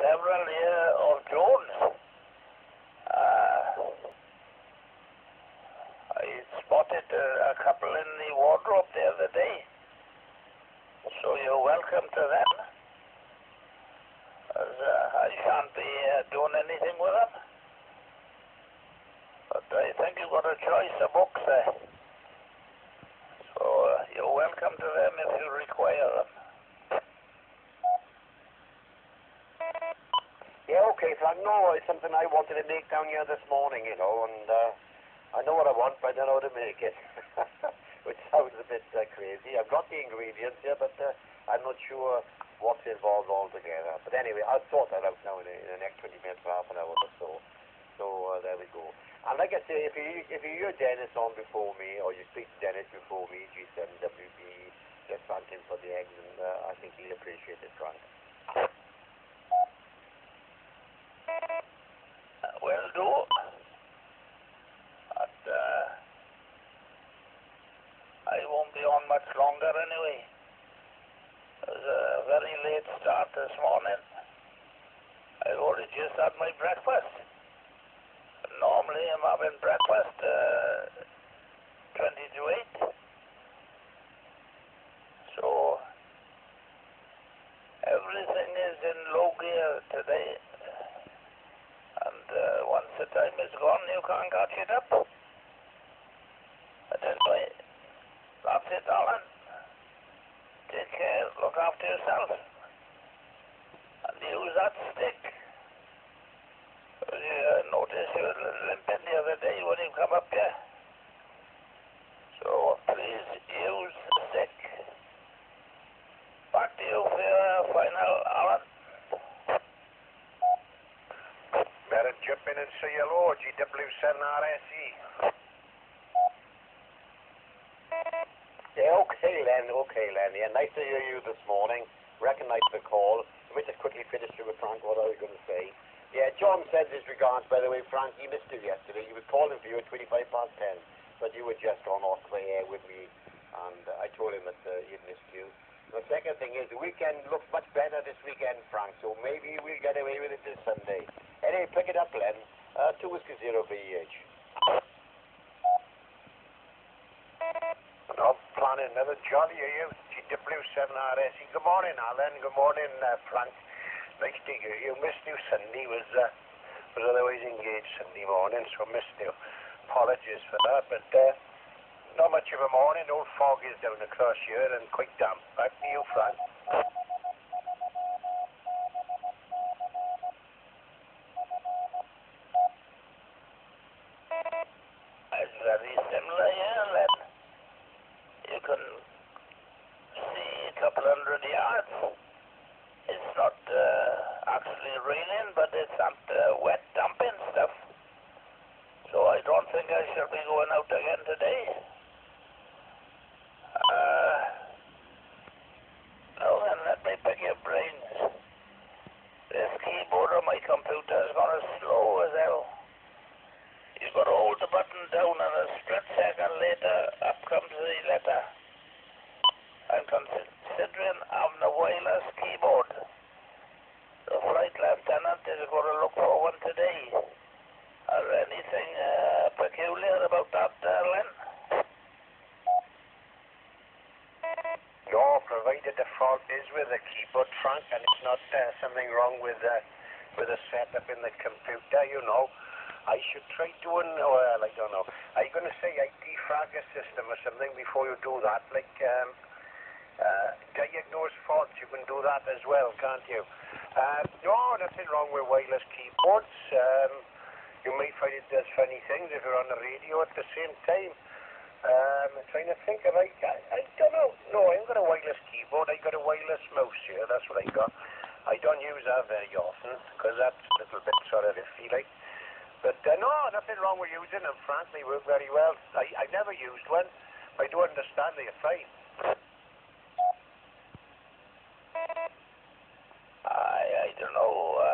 several here of drones. I spotted a couple in the wardrobe the other day, so you're welcome to them. As, I shan't be doing anything with them, but I think you've got a choice of books there, so you're welcome to them if you require them. Yeah, okay, Frank. No, it's something I wanted to make down here this morning, you know, and I know what I want, but I don't know how to make it, which sounds a bit crazy. I've got the ingredients here, but I'm not sure what's involved altogether. But anyway, I'll sort that out now in the next 20 minutes or half an hour or so. So there we go. And like I say, if you hear Dennis on before me, or you speak to Dennis before me, G7WB, just thank him for the eggs, and I think he'll appreciate it, Frank. Will do. But I won't be on much longer anyway. It was a very late start this morning. I've only just had my breakfast. Normally I'm having breakfast 20 to 8. So everything is in low gear today. And once the time is gone, you can't catch it up. But anyway, that's it, Alan. Take care, look after yourself. And use that stick. You noticed you were limping the other day when you come up here. So please use the stick. Back to you for your final, Alan. Better jump in and say hello, GW7RSE. Yeah, okay, Len. Yeah, nice to hear you this morning. Recognize the call. Let me just quickly finish with Frank what I was going to say. Yeah, John sends his regards, by the way, Frank. He missed you yesterday. He was calling for you at 25 past 10, but you were just on off the air with me, and I told him that he'd missed you. The second thing is, the weekend looks much better this weekend, Frank, so maybe we'll get away with it this Sunday. Anyway, pick it up, Len. 2 Whiskey 0 VH. I'm planning another jolly here, GW7RSE. Good morning, Alan. Good morning, Frank. Nice to hear you. Missed you Sunday. Was otherwise engaged Sunday morning, so missed you. Apologies for that, but not much of a morning. Old fog is down across here and quite damp. Back to you, Frank. It's very similar here, Len. You can see a couple 100 yards. It's not actually raining, but it's not wet, dumping stuff. So I don't think I shall be going out again today. Now then, let me pick your brains. This keyboard on my computer is going to slow as hell. You've got to hold the button down and a split second later, up comes the letter. I'm considering having a wireless keyboard. The flight lieutenant is going to look for one today. Is there anything peculiar about that, Len? No, provided the fault is with the keyboard, Frank, and it's not something wrong with the setup in the computer, you know. I should try doing, well, I don't know. Are you going to say I defrag a system or something before you do that? Like, diagnose faults, you can do that as well, can't you? No, nothing wrong with wireless keyboards. You might find it does funny things if you're on the radio at the same time. I'm trying to think of, I don't know. No, I haven't got a wireless keyboard. I got a wireless mouse here. That's what I got. I don't use that very often because that's a little bit sort of iffy, like. But no, nothing wrong with using them. Frank, they work very well. I never used one. I do understand they're fine. I don't know.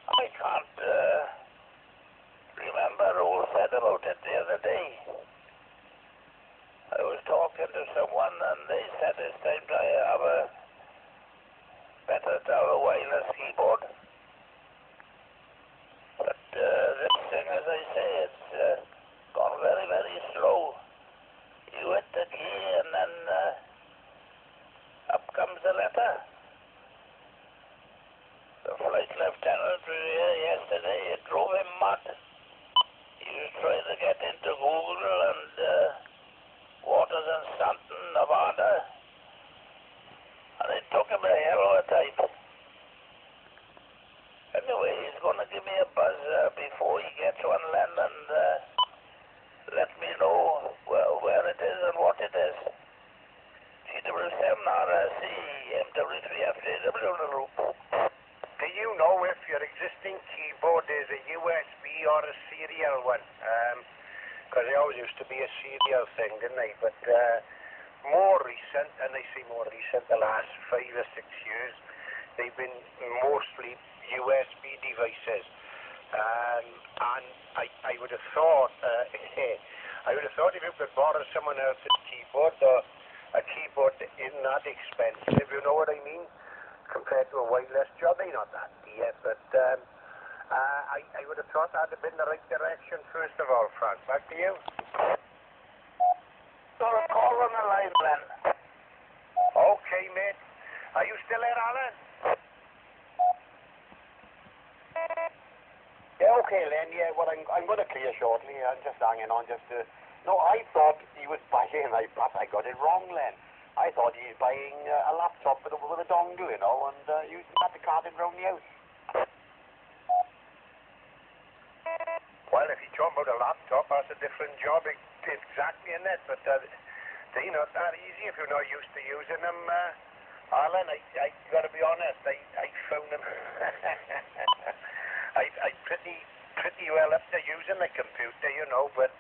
I can't remember who said about it the other day. I was talking to someone and they said it's time to have a letter. The flight lieutenant was here yesterday. It drove him mad. He was trying to get into Google and Waters and Stanton, Nevada. And it took him a hell of a time. Anyway, he's going to give me a buzz before he gets on land and let me know where it is and what it is. GW7RC, MW3FJW on the loop. Do you know if your existing keyboard is a USB or a serial one? Because they always used to be a serial thing, didn't they? But more recent, and I say more recent, the last 5 or 6 years, they've been mostly USB devices. And I would have thought, if you could borrow someone else's keyboard, or a keyboard isn't that expensive, if you know what I mean, compared to a wireless job. They're not that dear, but I would have thought that'd have been the right direction, first of all, Frank. Back to you. Got a call on the line, Glenn. Okay, mate. Are you still there, Alan? Yeah, okay, Len. Yeah, well, I'm going to clear shortly. I'm just hanging on No, I thought he was buying, perhaps I got it wrong, Len. I thought he was buying a laptop with a dongle, you know, and you had to cart it round the house. Well, if you're talking about a laptop, that's a different job. Exactly in that, but they're not that easy if you're not used to using them. Alan, I got to be honest, I found them. I pretty well up to using the computer, you know, but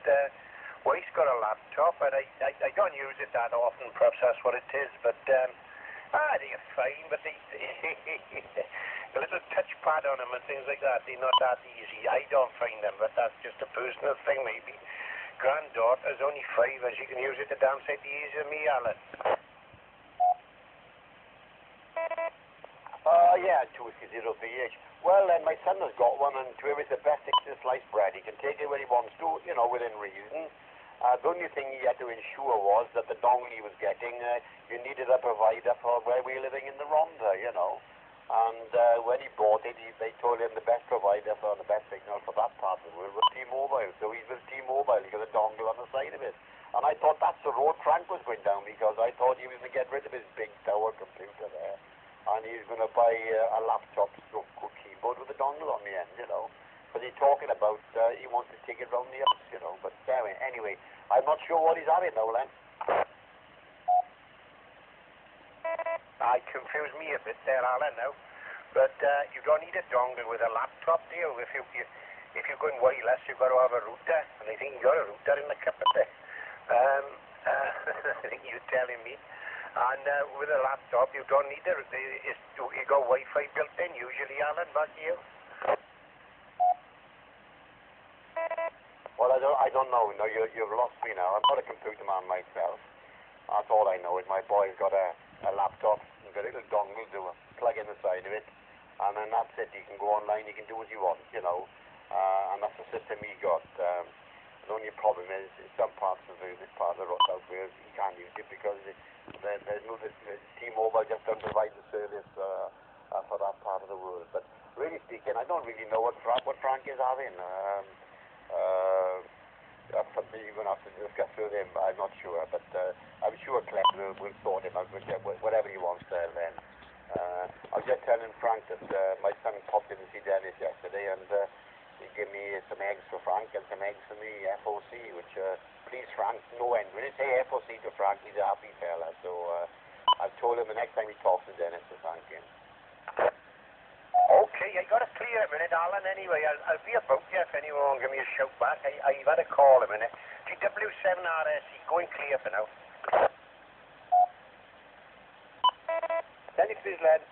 wife's got a laptop, and I don't use it that often, perhaps that's what it is, but they're fine, but the little touchpad on them and things like that, they're not that easy. I don't find them, but that's just a personal thing, maybe. Granddaughter's only 5, and she can use it a damn sight easier than me, Alan. Yeah, 260PH. Well, then, my son has got one, and to him it's the best thing since sliced bread. He can take it where he wants to, you know, within reason. The only thing he had to ensure was that the dongle he was getting, you needed a provider for where we're living in the Rhondda, you know. And when he bought it, they told him the best provider for the best signal for that part of the world was T-Mobile. So he's with T-Mobile. He got a dongle on the side of it. And I thought that's the road Frank was going down, because I thought he was going to get rid of his big tower computer there. And he's going to buy a laptop keyboard with a dongle on the end, you know. But he's talking about he wants to take it round the house, you know. But anyway, I'm not sure what he's having now, Len. Confused me a bit there, Alan, now. But you don't need a dongle with a laptop, do you? If you're going wireless, you've got to have a router. And I think you got a router in the cupboard there. I think you're telling me. And with a laptop, you don't need you got Wi-Fi built in, usually, Alan, back to you. Well, I don't know. No, you've lost me now. I'm not a computer man myself. That's all I know is my boy's got a laptop. He's got a little dongle to plug in the side of it. And then that's it. He can go online. He can do what he wants, you know. And that's the system he got. The only problem is in some parts of this part of the South Wales, he can't use it because there's no T-Mobile just doesn't provide the service for that part of the world. But really speaking, I don't really know what Frank is having. That's something you're going to have to discuss with him. I'm not sure, but I'm sure Clem will sort him out with whatever he wants there then. I was just telling Frank that my son popped in to see Dennis yesterday, and he gave me some eggs for Frank and some eggs for me, FOC, which please Frank, no end. When you say FOC to Frank, he's a happy fella, so I've told him the next time he talks to Dennis to thank him. Okay, I got to clear a minute, Alan, anyway. I'll be about you if anyone will give me a shout back. I've had a call a minute. GW7RC, going clear for now. Dennis, please, lad.